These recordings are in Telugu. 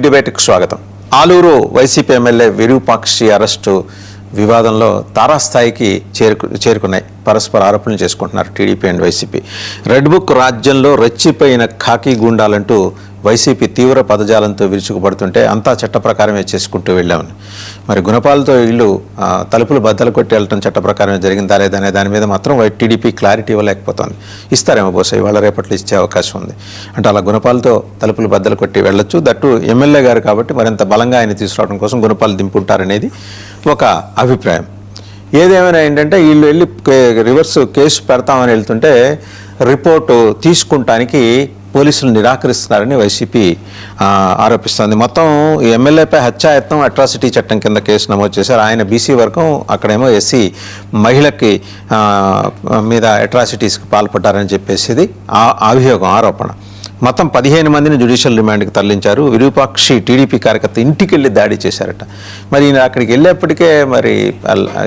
డిబేట్కి స్వాగతం. Aluru YCP MLA Virupakshi arrest వివాదంలో తారాస్థాయికి చేరుకున్నాయి. పరస్పర ఆరోపణలు చేసుకుంటున్నారు TDP and YCP. Red book రాజ్యంలో రెచ్చిపోయిన ఖాకీ గుండాలంటూ వైసీపీ తీవ్ర పదజాలంతో విరుచుకుపడుతుంటే అంతా చట్ట ప్రకారమే చేసుకుంటూ వెళ్ళామని, మరి గుణపాలతో ఇల్లు తలుపులు బద్దలు కొట్టి వెళ్ళటం చట్ట ప్రకారమే జరిగిందా లేదనే దాని మీద మాత్రం టీడీపీ క్లారిటీ ఇవ్వలేకపోతుంది. ఇస్తారేమో బహుశా ఇవాళ రేపట్లో ఇచ్చే అవకాశం ఉంది. అంటే అలా గుణపాలతో తలుపులు బద్దలు కొట్టి వెళ్ళొచ్చు. దట్టు ఎమ్మెల్యే గారు కాబట్టి మరింత బలంగా ఆయన తీసుకురావడం కోసం గుణపాలు దింపుంటారనేది ఒక అభిప్రాయం. ఏదేమైనా ఏంటంటే వీళ్ళు వెళ్ళి రివర్స్ కేసు పెడతామని వెళ్తుంటే రిపోర్టు తీసుకుంటానికి పోలీసులు నిరాకరిస్తున్నారని వైసీపీ ఆరోపిస్తోంది. మొత్తం ఎమ్మెల్యేపై హత్యాయత్నం అట్రాసిటీ చట్టం కింద కేసు నమోదు చేశారు. ఆయన బీసీ వర్గం, అక్కడేమో ఎస్సీ మహిళకి మీద అట్రాసిటీస్కి పాల్పడ్డారని చెప్పేసి అభియోగం, ఆరోపణ. మొత్తం 15 మందిని జ్యుడిషియల్ రిమాండ్కి తరలించారు. విరూపాక్షి టీడీపీ కార్యకర్త ఇంటికి వెళ్ళి దాడి చేశారట. మరి ఈయన అక్కడికి వెళ్ళేప్పటికే మరి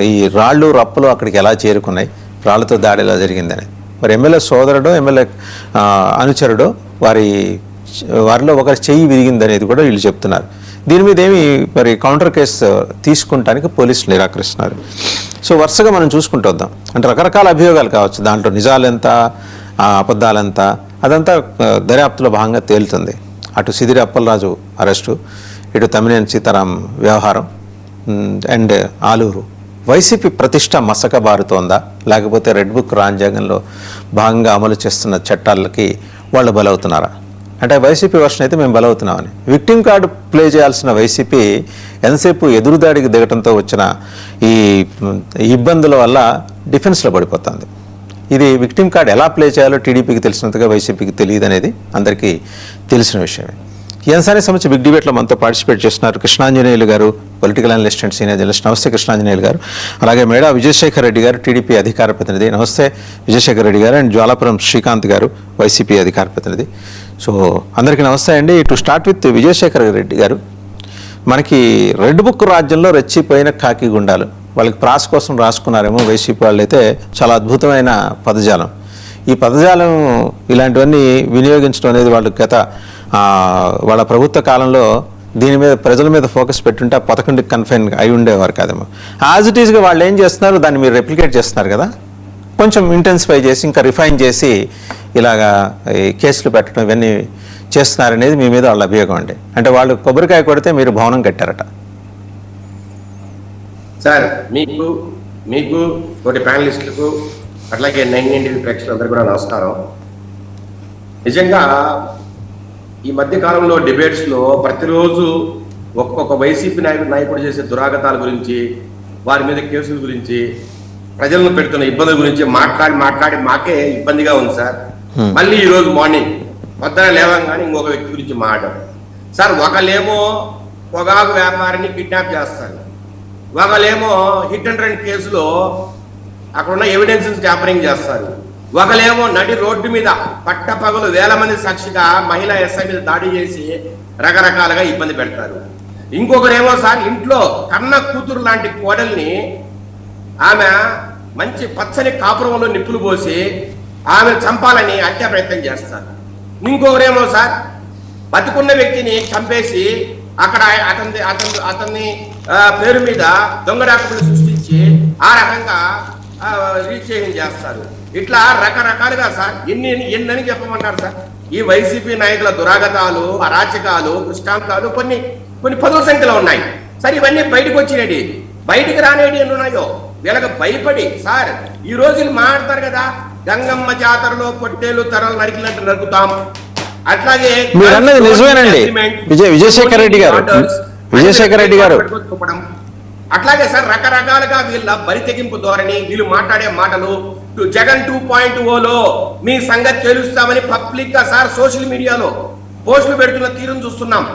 ఈ రాళ్ళు రప్పలు అక్కడికి ఎలా చేరుకున్నాయి, రాళ్లతో దాడి ఎలా జరిగిందని. మరి ఎమ్మెల్యే సోదరుడో ఎమ్మెల్యే అనుచరుడో వారిలో ఒకరి చెయ్యి విరిగిందనేది కూడా వీళ్ళు చెప్తున్నారు. దీని మీద ఏమి మరి కౌంటర్ కేసు తీసుకుంటానికి పోలీసులు నిరాకరిస్తున్నారు. సో వరుసగా మనం చూసుకుంటూ వద్దాం. అంటే రకరకాల అభియోగాలు కావచ్చు, దాంట్లో నిజాలెంత అబద్ధాలెంత అదంతా దర్యాప్తులో భాగంగా తేలుతుంది. అటు సిదిరి అప్పలరాజు అరెస్టు, ఇటు తమ్మినేని సీతారాం వ్యవహారం అండ్ ఆలూరు. వైసీపీ ప్రతిష్ట మసకబారుతోందా, లేకపోతే రెడ్ బుక్ రాజ్యాంగంలో భాగంగా అమలు చేస్తున్న చట్టాలకి వాళ్ళు బలవుతున్నారా? అంటే వైసీపీ వర్షన్ అయితే మేము బలవుతున్నామని. విక్టిమ్ కార్డు ప్లే చేయాల్సిన వైసీపీ ఎంతసేపు ఎదురుదాడికి దిగటంతో వచ్చిన ఈ ఇబ్బందుల వల్ల డిఫెన్స్లో పడిపోతుంది. ఇది విక్టిమ్ కార్డ్ ఎలా ప్లే చేయాలో టీడీపీకి తెలిసినంతగా వైసీపీకి తెలియదు అనేది అందరికీ తెలిసిన విషయమే. ఈ అంశానికి సంబంధించి బిగ్ డిబేట్లో మనతో పార్టిసిపేట్ చేస్తున్నారు కృష్ణాంజనేయులు గారు, political analyst and senior journalist. నమస్తే కృష్ణాంజనేయులు గారు. అలాగే మేడా విజయశేఖర్ రెడ్డి గారు, టీడీపీ అధికార ప్రతినిధి. నమస్తే విజయశేఖర్ రెడ్డి గారు. అండ్ జ్వాలాపురం శ్రీకాంత్ గారు, వైసీపీ అధికార ప్రతినిధి. సో అందరికీ నమస్తే అండి. To start with Vijayasekhar Reddy గారు, మనకి రెడ్ బుక్ రాజ్యంలో రెచ్చిపోయిన ఖాకీ గుండాలు, వాళ్ళకి ప్రాస్ కోసం రాసుకున్నారేమో వైసీపీ వాళ్ళు అయితే, చాలా అద్భుతమైన పదజాలం. ఈ పదజాలం ఇలాంటివన్నీ వినియోగించడం అనేది వాళ్ళు వాళ్ళ ప్రభుత్వ కాలంలో దీని మీద ప్రజల మీద ఫోకస్ పెట్టుంటే ఆ పథకంకి కన్ఫైన్ అయి ఉండేవారు కాదేమో. యాజ్ ఇట్ ఈస్గా వాళ్ళు ఏం చేస్తున్నారు, దాన్ని మీరు రెప్లికేట్ చేస్తున్నారు కదా, కొంచెం ఇంటెన్సిఫై చేసి ఇంకా రిఫైన్ చేసి ఇలాగా ఈ కేసులు పెట్టడం ఇవన్నీ చేస్తున్నారనేది మీ మీద వాళ్ళ అభియోగం అండి. అంటే వాళ్ళు కొబ్బరికాయ కొడితే మీరు భవనం కట్టారట. సార్ మీకు తోటి ప్యానలిస్టులకు అట్లాగే 9 ప్రేక్షకులందరూ కూడా నమస్కారం. నిజంగా ఈ మధ్య కాలంలో డిబేట్స్లో ప్రతిరోజు ఒక్కొక్క వైసీపీ నాయకుడు చేసే దురాగతాల గురించి, వారి మీద కేసుల గురించి, ప్రజలను పెడుతున్న ఇబ్బందుల గురించి మాట్లాడి మాకే ఇబ్బందిగా ఉంది సార్. మళ్ళీ ఈరోజు మార్నింగ్ పొద్దున లేవంగానే ఇంకొక వ్యక్తి గురించి మాట్లాడారు సార్. ఒకళ్ళేమో పొగాకు వ్యాపారిని కిడ్నాప్ చేస్తారు, ఒకళ్ళేమో హిట్ అండ్ రన్ కేసులో అక్కడున్న ఎవిడెన్సెస్ ట్యాంపరింగ్ చేస్తారు, ఒకళ్ళేమో నడి రోడ్డు మీద పట్టపగలు వేల మంది సాక్షిగా మహిళా ఎస్ఐ మీద దాడి చేసి రకరకాలుగా ఇబ్బంది పెడతారు. ఇంకొకరేమో సార్ ఇంట్లో కన్న కూతురు లాంటి కోడల్ని ఆమె మంచి పచ్చని కాపురంలో నిప్పులు పోసి ఆమెను చంపాలని హత్యా ప్రయత్నం చేస్తారు. ఇంకొకరేమో సార్ బతుకున్న వ్యక్తిని చంపేసి అక్కడ అతన్ని పేరు మీద దొంగ డాక్యుమెంట్లు సృష్టించి ఆ రకంగా రిజిస్ట్రేషన్ చేస్తారు. ఇట్లా రకరకాలుగా సార్ ఎన్నని చెప్పమంటారు సార్. ఈ వైసీపీ నాయకుల దురాగతాలు, అరాచకాలు, దృష్టాంతాలు కొన్ని పదుల సంఖ్యలో ఉన్నాయి సార్. ఇవన్నీ బయటకు వచ్చినవి, బయటికి రానేవి ఎన్ని ఉన్నాయో వీళ్ళకి భయపడి సార్ ఈ రోజులు మాట్లాడతారు కదా, గంగమ్మ జాతరలో పొట్టేలు తరలు నరికినట్టు నరుకుతాం. అట్లాగే మీరన్నది నిజమేనండి విజయశేఖర్ రెడ్డి గారు. అట్లాగే సార్ రకరకాలుగా వీళ్ళ బరి తెగింపు ధోరణి, వీళ్ళు మాట్లాడే మాటలు, జగన్ 2.0లో మీ సంగతి తెలుస్తామని పబ్లిక్ గా సార్ సోషల్ మీడియాలో పోస్టులు పెడుతున్న తీరును చూస్తున్నాం.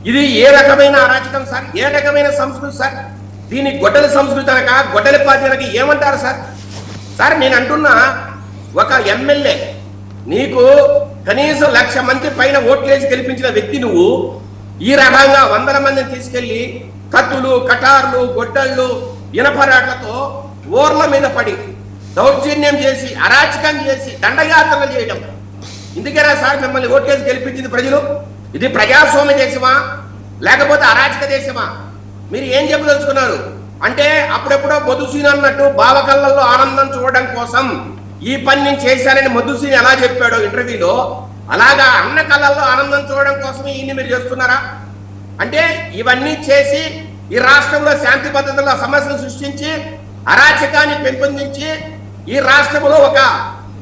ఇది ఏ రకమైన అరాచకం సార్, ఏ రకమైన సంస్కృతి సార్? దీని గొడ్డల సంస్కృతి అనక గొడ్డల పార్టీ ఏమంటారు సార్? సార్ నేను అంటున్నా, ఒక ఎమ్మెల్యే నీకు కనీసం 1,00,000 మంది పైన ఓట్లేసి గెలిపించిన వ్యక్తి నువ్వు ఈ రకంగా 100 మందిని తీసుకెళ్లి కత్తులు, కటార్లు, గొడ్డళ్ళు, ఇనపరాట్లతో ఓర్ల మీద పడి దౌర్జన్యం చేసి, అరాచకం చేసి, దండయాత్రలు చేయడం. ఇందుకేనా సార్ మిమ్మల్ని ఓట్లేసి గెలిపించింది ప్రజలు? ఇది ప్రజాస్వామ్య దేశమా లేకపోతే అరాచక దేశమా? మీరు ఏం చెప్పదలుచుకున్నారు అంటే అప్పుడెప్పుడో మధుసీని అన్నట్టు బావకళ్ళల్లో ఆనందం చూడడం కోసం ఈ పని నేను చేశానని మధుసీని ఎలా చెప్పాడో ఇంటర్వ్యూలో, అలాగా అన్న కళ్ళల్లో ఆనందం చూడడం కోసం ఈయన్ని మీరు చేస్తున్నారా? అంటే ఇవన్నీ చేసి ఈ రాష్ట్రంలో శాంతి భద్రతల సమస్యలు సృష్టించి అరాచకాన్ని పెంపొందించి ఈ రాష్ట్రంలో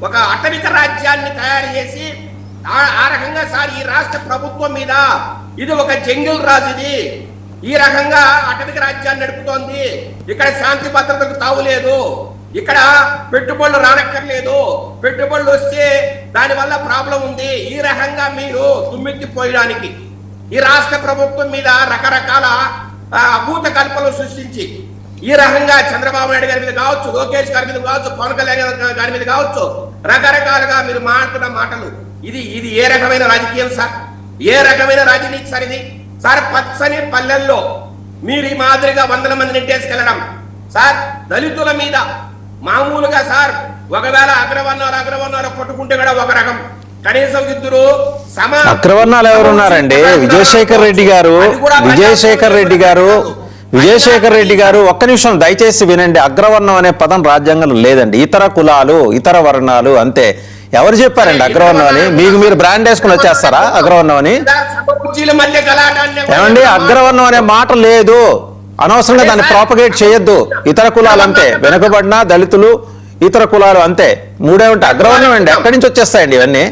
ఒక అటవిక రాజ్యాన్ని తయారు చేసి ఆ రకంగా సార్ ఈ రాష్ట్ర ప్రభుత్వం మీద ఇది ఒక జంగిల్ రాజు, ఇది ఈ రకంగా అటవిక రాజ్యాన్ని నడుపుతోంది, ఇక్కడ శాంతి భద్రతకు తావులేదు, ఇక్కడ పెట్టుబడులు రానక్కర్లేదు, పెట్టుబడులు వస్తే దానివల్ల ప్రాబ్లం ఉంది, ఈ రకంగా మీరు దుమ్మెత్తిపోయడానికి ఈ రాష్ట్ర ప్రభుత్వం మీద రకరకాల అభూత కల్పనలు సృష్టించి ఈ రకంగా చంద్రబాబు నాయుడు గారి మీద కావచ్చు, లోకేష్ గారి మీద కావచ్చు, పవన్ కళ్యాణ్ గారి మీద కావచ్చు, రకరకాలుగా మీరు మాట్లాడుతున్న మాటలు ఇది ఏ రకమైన రాజకీయం సార్? ఏ రకమైన రాజనీతి సార్ ఇది? సార్ పచ్చని పల్లెల్లో మీరు ఈ మాదిరిగా వందల మందిని నెట్టేసుకెళ్ళడం సార్, దళితుల మీద మామూలుగా సార్ ఒకవేళ అగ్రవర్ణాలు కొట్టుకుంటే కూడా ఒక రకం, కనీసం ఇద్దరు అగ్రవర్ణాలు ఎవరున్నారండి? విజయశేఖర్ రెడ్డి గారు ఒక్క నిమిషం దయచేసి వినండి. అగ్రవర్ణం అనే పదం రాజ్యాంగంలో లేదండి. ఇతర కులాలు, ఇతర వర్ణాలు అంతే. ఎవరు చెప్పారండి అగ్రవర్ణం అని? మీకు మీరు బ్రాండ్ వేసుకుని వచ్చేస్తారా అగ్రవర్ణం అని? ఏమండి, అగ్రవర్ణం అనే మాట లేదు, అనవసరంగా దాన్ని ప్రాపగేట్ చేయొద్దు. ఇతర కులాలు అంతే, వెనుకబడిన దళితులు, ఇతర కులాలు అంతే, మూడే ఉంటాయి. అగ్రవర్ణం అండి ఎక్కడి నుంచి వచ్చేస్తాయండి ఇవన్నీ?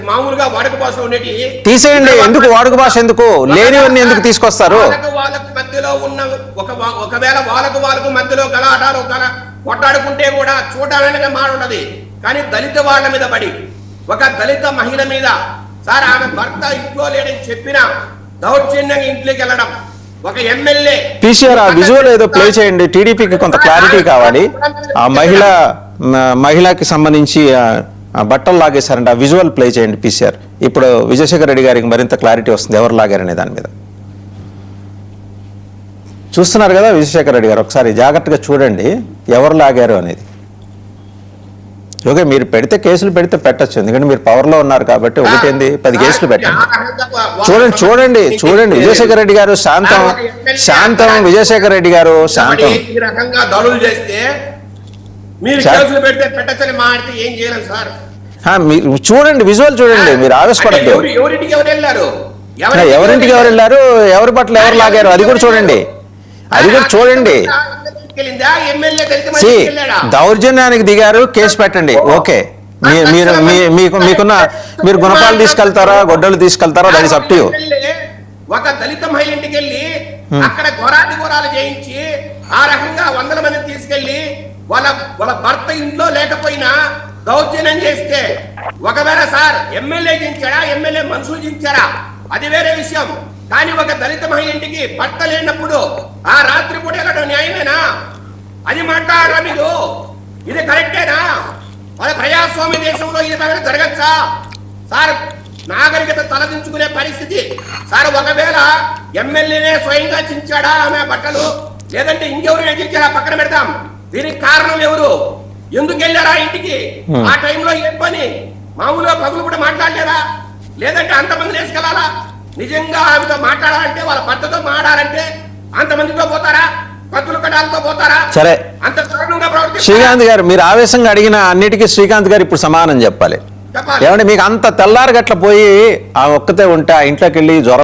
మామూలుగా వాడుక భాష ఉండేటి తీసేయండి. ఎందుకు వాడుక భాష? ఎందుకు లేనివన్నీ ఎందుకు తీసుకొస్తారు? వాళ్ళకు మధ్యలో ఉన్న ఒకవేళ వాళ్ళకు మధ్యలో గలాటాలు కొట్టాడుకుంటే కూడా చూడడానికి మాట ఉండదు. కానీ దళిత వాళ్ళ మీద పడి ఒక దళిత మహిళ మీద సార్ ఆమె భర్త ఇంట్లో లేడని చెప్పిన దౌర్జన్యంగా ఇంట్లోకి వెళ్ళడం, ఒక ఎమ్మెల్యే పీసీఆర్ ఆ విజువల్ ఏదో ప్లే చేయండి, టీడీపీకి కొంత క్లారిటీ కావాలి. ఆ మహిళకి సంబంధించి బట్టలు లాగేశారంటే ఆ విజువల్ ప్లే చేయండి పీసీఆర్. ఇప్పుడు విజయశేఖర్ రెడ్డి గారికి మరింత క్లారిటీ వస్తుంది ఎవరు లాగారనే దాని మీద. చూస్తున్నారు కదా విజయశేఖర్ రెడ్డి గారు, ఒకసారి జాగ్రత్తగా చూడండి ఎవరు లాగారు అనేది. ఓకే, మీరు పెడితే కేసులు పెడితే పెట్టచ్చు, ఎందుకంటే మీరు పవర్లో ఉన్నారు కాబట్టి 10 కేసులు పెట్టండి. చూడండి విజయశేఖర్ రెడ్డి గారు శాంతం విజయశేఖర్ రెడ్డి గారు శాంతం. మీరు చూడండి, విజువల్ చూడండి, మీరు ఆవేశపడద్దు. ఎవరింటికి ఎవరు వెళ్ళారు, ఎవరి బట్టలు ఎవరు లాగారు అది కూడా చూడండి. దౌర్జన్యానికి దిగారు, కేసు పెట్టండి. ఓకే, మీరు గుణపాలు తీసుకెళ్తారా, గొడ్డలు తీసుకెళ్తారా, that is up to you. ఒక దళిత మహిళ ఇంటికి వెళ్ళి అక్కడ ఘోరాలు చేయించి ఆ రకంగా వందల మందిని తీసుకెళ్లి వాళ్ళ భర్త ఇంట్లో లేకపోయినా దౌర్జన్యం చేస్తే, ఒకవేళ సార్ ఎమ్మెల్యే దించాడా, ఎమ్మెల్యే మనుషులు దించాడా అది వేరే విషయం. కానీ ఒక దళిత మహిళ ఇంటికి భర్త లేనప్పుడు ఆ రాత్రి పూట వెళ్ళడం న్యాయమేనా? అది మాట్లాడరా మీరు? ఇది కరెక్టేనా? వాళ్ళ ప్రజాస్వామ్య దేశంలో ఇది జరగచ్చా సార్? నాగరికత తలదించుకునే పరిస్థితి సార్. ఒకవేళ ఎమ్మెల్యేనే స్వయంగా చించాడా ఆమె బట్టలు, లేదంటే ఇంకెవరైనా చించాడా పక్కన పెడతాం. దీనికి కారణం ఎవరు? ఎందుకు వెళ్ళారా ఇంటికి? ఆ టైంలో ఏం పని? మామూలుగా పగులు కూడా మాట్లాడలేదా? లేదంటే అంతమంది వేసుకెళ్ళాలా? నిజంగా ఆమెతో మాట్లాడాలంటే, వాళ్ళ భర్తతో మాట్లాడాలంటే అంతమందితో పోతారా? కత్తులు కడాలతో పోతారా? సరే, అంత దారుణంగా ప్రవర్తిస్తారా? శ్రీకాంత్ గారు, మీరు ఆవేశంగా అడిగిన అన్నిటికీ శ్రీకాంత్ గారు ఇప్పుడు సమాధానం చెప్పాలి. ఏమంటే మీకు అంత తెల్లారి గట్ల పోయి ఆ ఒక్కతే ఉంటే ఆ ఇంట్లోకి వెళ్ళి జ్వరం